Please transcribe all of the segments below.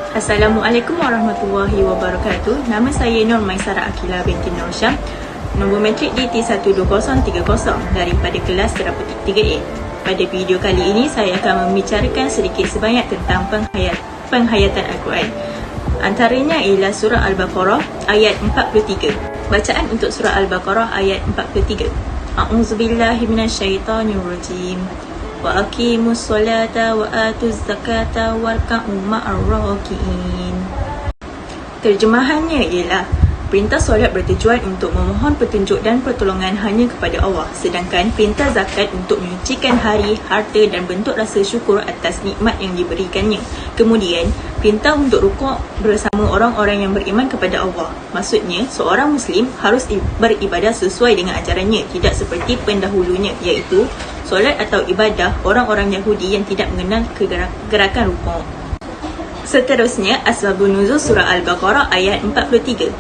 Assalamualaikum warahmatullahi wabarakatuh. Nama saya Nur Maisara Akila binti Nur Syam. Nombor matrik DT12030 daripada kelas terapetik 3A. Pada video kali ini saya akan membicarakan sedikit sebanyak tentang penghayatan Al-Quran. Antaranya ialah surah Al-Baqarah ayat 43. Bacaan untuk surah Al-Baqarah ayat 43. A'udzubillahi minasyaitonirrajim. Wa aqimus solata wa atuz zakata warka'u ma'ar raki'in. Terjemahannya ialah perintah solat bertujuan untuk memohon petunjuk dan pertolongan hanya kepada Allah, sedangkan perintah zakat untuk menyucikan hari, harta dan bentuk rasa syukur atas nikmat yang diberikannya. Kemudian, perintah untuk rukuk bersama orang-orang yang beriman kepada Allah. Maksudnya, seorang Muslim harus beribadah sesuai dengan ajarannya, tidak seperti pendahulunya, iaitu solat atau ibadah orang-orang Yahudi yang tidak mengenal gerakan rukuk. Seterusnya, asbabun nuzul surah Al-Baqarah ayat 43,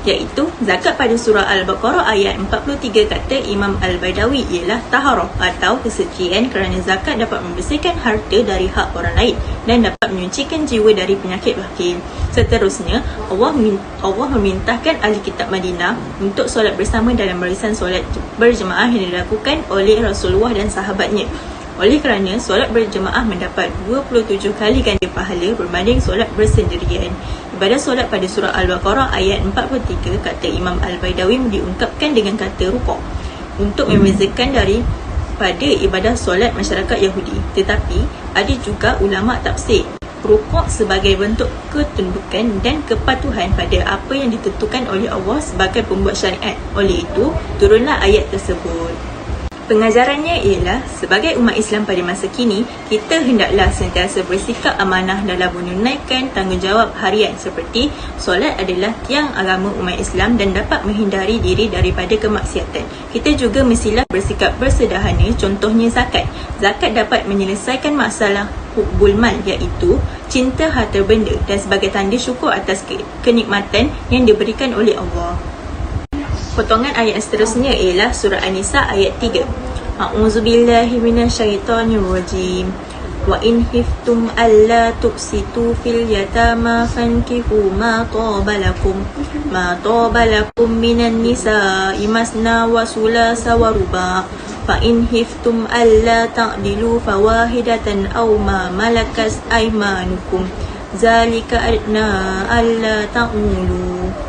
iaitu zakat pada surah Al-Baqarah ayat 43 kata Imam Al-Badawi ialah taharah atau kesucian, kerana zakat dapat membersihkan harta dari hak orang lain dan dapat menyucikan jiwa dari penyakit bakhil. Seterusnya, Allah memerintahkan ahli kitab Madinah untuk solat bersama dalam barisan solat berjemaah yang dilakukan oleh Rasulullah dan sahabatnya. Oleh kerana solat berjemaah mendapat 27 kali ganda pahala berbanding solat bersendirian. Ibadah solat pada surah Al-Baqarah ayat 43 kata Imam Al-Badawi diungkapkan dengan kata rukuk untuk membezakan daripada ibadah solat masyarakat Yahudi. Tetapi ada juga ulama tafsir rukuk sebagai bentuk ketundukan dan kepatuhan pada apa yang ditentukan oleh Allah sebagai pembuat syariat. Oleh itu, turunlah ayat tersebut. Pengajarannya ialah, sebagai umat Islam pada masa kini, kita hendaklah sentiasa bersikap amanah dalam menunaikan tanggungjawab harian seperti solat adalah tiang agama umat Islam dan dapat menghindari diri daripada kemaksiatan. Kita juga mestilah bersikap bersederhana, contohnya zakat. Zakat dapat menyelesaikan masalah hubbul mal, iaitu cinta harta benda, dan sebagai tanda syukur atas kenikmatan yang diberikan oleh Allah. Potongan ayat seterusnya ialah surah An-Nisa ayat 3. A'udzubillahi minasyaitonirrajim. Wa in khiftum alla tuqsitu fil yatama fankihu ma taba lakum minan nisa'i masna wa sulasa wa ruba'. Fa in khiftum alla ta'dilu fawahidatan aw ma malakas aymanukum zalika adna alla ta'ulu.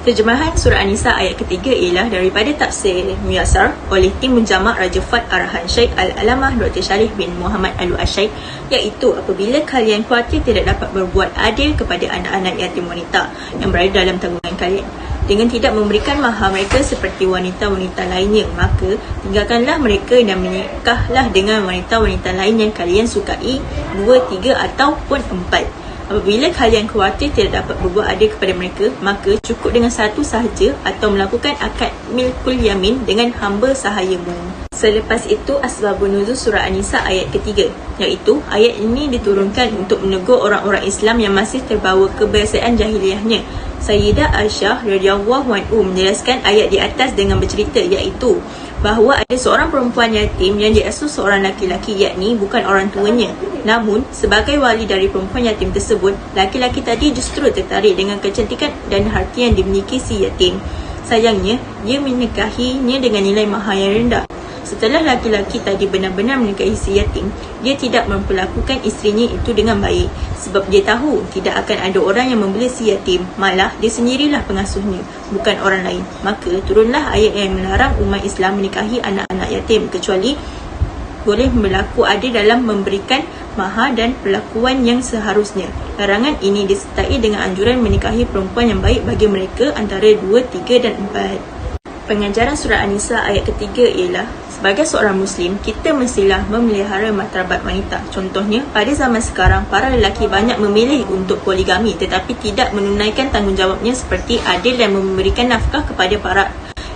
Terjemahan surah An-Nisa ayat ketiga ialah daripada tafsir Muyassar oleh tim menjamak Raja Fad Arahan Syekh Al-Alamah Dr. Sharif bin Muhammad Al-Asyaikh, iaitu apabila kalian khawatir tidak dapat berbuat adil kepada anak-anak yatim wanita yang berada dalam tanggungan kalian dengan tidak memberikan mahar mereka seperti wanita-wanita lainnya, maka tinggalkanlah mereka dan menikahlah dengan wanita-wanita lain yang kalian sukai, 2, 3 ataupun 4. Apabila kalian khawatir tidak dapat berbuat adil kepada mereka, maka cukup dengan satu sahaja atau melakukan akad milkul yamin dengan hamba sahayamu. Selepas itu, asbabun nuzul surah An-Nisa ayat ketiga, iaitu ayat ini diturunkan untuk menegur orang-orang Islam yang masih terbawa kebiasaan jahiliahnya. Sayyidah Aisyah radhiyallahu anha menjelaskan ayat di atas dengan bercerita, iaitu bahawa ada seorang perempuan yatim yang diasuh seorang laki-laki, yakni bukan orang tuanya. Namun, sebagai wali dari perempuan yatim tersebut, laki-laki tadi justru tertarik dengan kecantikan dan harta yang dimiliki si yatim. Sayangnya, dia menikahinya dengan nilai mahar yang rendah. Setelah laki-laki tadi benar-benar menikahi si yatim, dia tidak memperlakukan isterinya itu dengan baik, sebab dia tahu tidak akan ada orang yang membeli si yatim, malah dia sendirilah pengasuhnya, bukan orang lain. Maka turunlah ayat yang melarang umat Islam menikahi anak-anak yatim, kecuali boleh berlaku adil dalam memberikan mahar dan perlakuan yang seharusnya. Larangan ini disertai dengan anjuran menikahi perempuan yang baik bagi mereka antara 2, 3 dan 4. Pengajaran surah An-Nisa ayat ketiga ialah, sebagai seorang Muslim, kita mestilah memelihara martabat wanita. Contohnya, pada zaman sekarang, para lelaki banyak memilih untuk poligami tetapi tidak menunaikan tanggungjawabnya seperti adil dan memberikan nafkah kepada para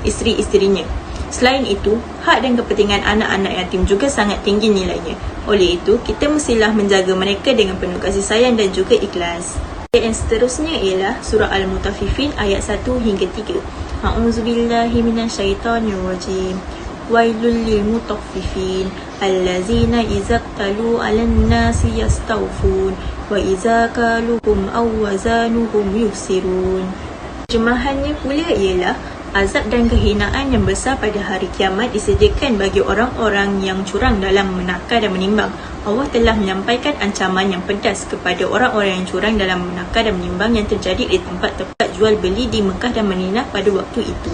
isteri-isterinya. Selain itu, hak dan kepentingan anak-anak yatim juga sangat tinggi nilainya. Oleh itu, kita mestilah menjaga mereka dengan penuh kasih sayang dan juga ikhlas. Ayat yang seterusnya ialah surah Al-Mutaffifin ayat 1 hingga 3. A'udzubillahi minasyaitonirrajim. Wailul lil mutaffifin allazina idza talu 'alan nasi yastawfun wa iza kaluhum aw wazanuhum yukhsirun. Terjemahannya pula ialah azab dan kehinaan yang besar pada hari kiamat disediakan bagi orang-orang yang curang dalam menakar dan menimbang. Allah telah menyampaikan ancaman yang pedas kepada orang-orang yang curang dalam menakar dan menimbang yang terjadi di tempat-tempat jual beli di Mekah dan Madinah pada waktu itu.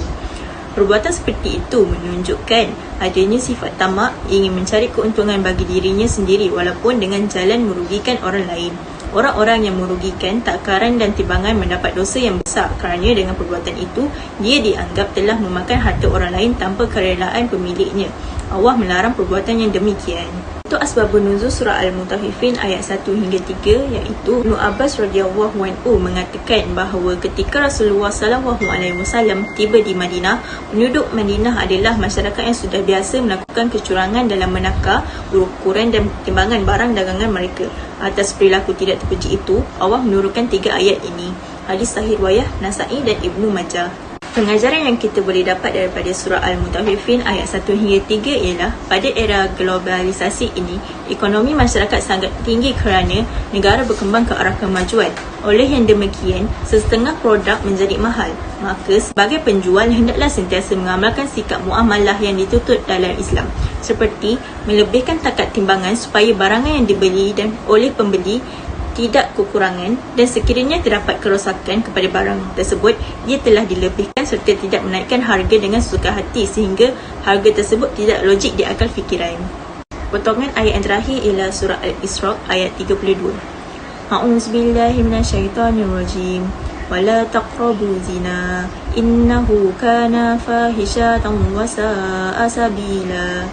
Perbuatan seperti itu menunjukkan adanya sifat tamak, ingin mencari keuntungan bagi dirinya sendiri walaupun dengan jalan merugikan orang lain. Orang-orang yang merugikan takaran dan timbangan mendapat dosa yang besar kerana dengan perbuatan itu, dia dianggap telah memakan harta orang lain tanpa kerelaan pemiliknya. Allah melarang perbuatan yang demikian. Itu asbabun nuzul surah Al-Mutaffifin ayat 1 hingga 3, iaitu Ibnu Abbas radhiyallahu anhu mengatakan bahawa ketika Rasulullah SAW tiba di Madinah, penduduk Madinah adalah masyarakat yang sudah biasa melakukan kecurangan dalam menakar, ukuran dan timbangan barang dagangan mereka. Atas perilaku tidak terpuji itu, Allah menurunkan 3 ayat ini. Hadis sahih riwayat Nasa'i dan Ibnu Majah. Pengajaran yang kita boleh dapat daripada surah Al-Mutaffifin ayat 1 hingga 3 ialah pada era globalisasi ini, ekonomi masyarakat sangat tinggi kerana negara berkembang ke arah kemajuan. Oleh yang demikian, setengah produk menjadi mahal. Maka sebagai penjual hendaklah sentiasa mengamalkan sikap muamalah yang dituntut dalam Islam, seperti melebihkan takat timbangan supaya barangan yang dibeli dan oleh pembeli tidak kekurangan, dan sekiranya terdapat kerosakan kepada barang tersebut, ia telah dilebihkan serta tidak menaikkan harga dengan suka hati sehingga harga tersebut tidak logik di akal fikiran. Potongan ayat yang terakhir ialah surah Al-Isra ayat 32. A'udzubillahi minasyaitonirrajim. Wala taqrabu zina innahu kana fahishatan wa sa'a sabila.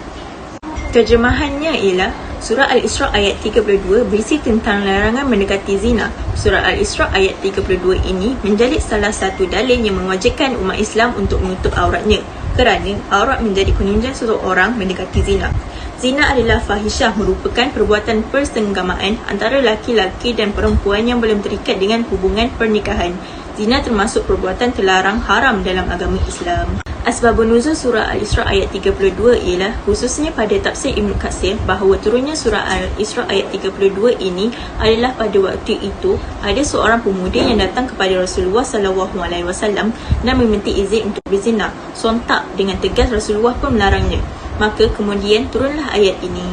Terjemahannya ialah surah Al-Isra ayat 32 berisi tentang larangan mendekati zina. Surah Al-Isra ayat 32 ini menjadi salah satu dalil yang mewajibkan umat Islam untuk menutup auratnya, kerana aurat menjadi penunjang seseorang mendekati zina. Zina adalah fahisyah, merupakan perbuatan persenggamaan antara laki-laki dan perempuan yang belum terikat dengan hubungan pernikahan. Zina termasuk perbuatan terlarang haram dalam agama Islam. Asbabun nuzul surah Al-Isra ayat 32 ialah khususnya pada tafsir Ibn Katsir bahawa turunnya surah Al-Isra ayat 32 ini adalah pada waktu itu ada seorang pemuda yang datang kepada Rasulullah SAW dan meminta izin untuk berzina. Sontak dengan tegas Rasulullah pun melarangnya. Maka kemudian turunlah ayat ini.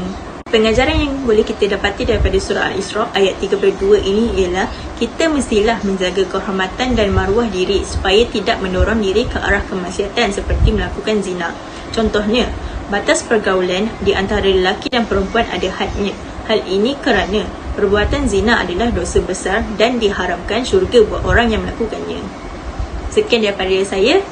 Pengajaran yang boleh kita dapati daripada surah Al-Isra ayat 32 ini ialah kita mestilah menjaga kehormatan dan maruah diri supaya tidak mendorong diri ke arah kemaksiatan seperti melakukan zina. Contohnya, batas pergaulan di antara lelaki dan perempuan ada hadnya. Hal ini kerana perbuatan zina adalah dosa besar dan diharamkan syurga buat orang yang melakukannya. Sekian daripada saya.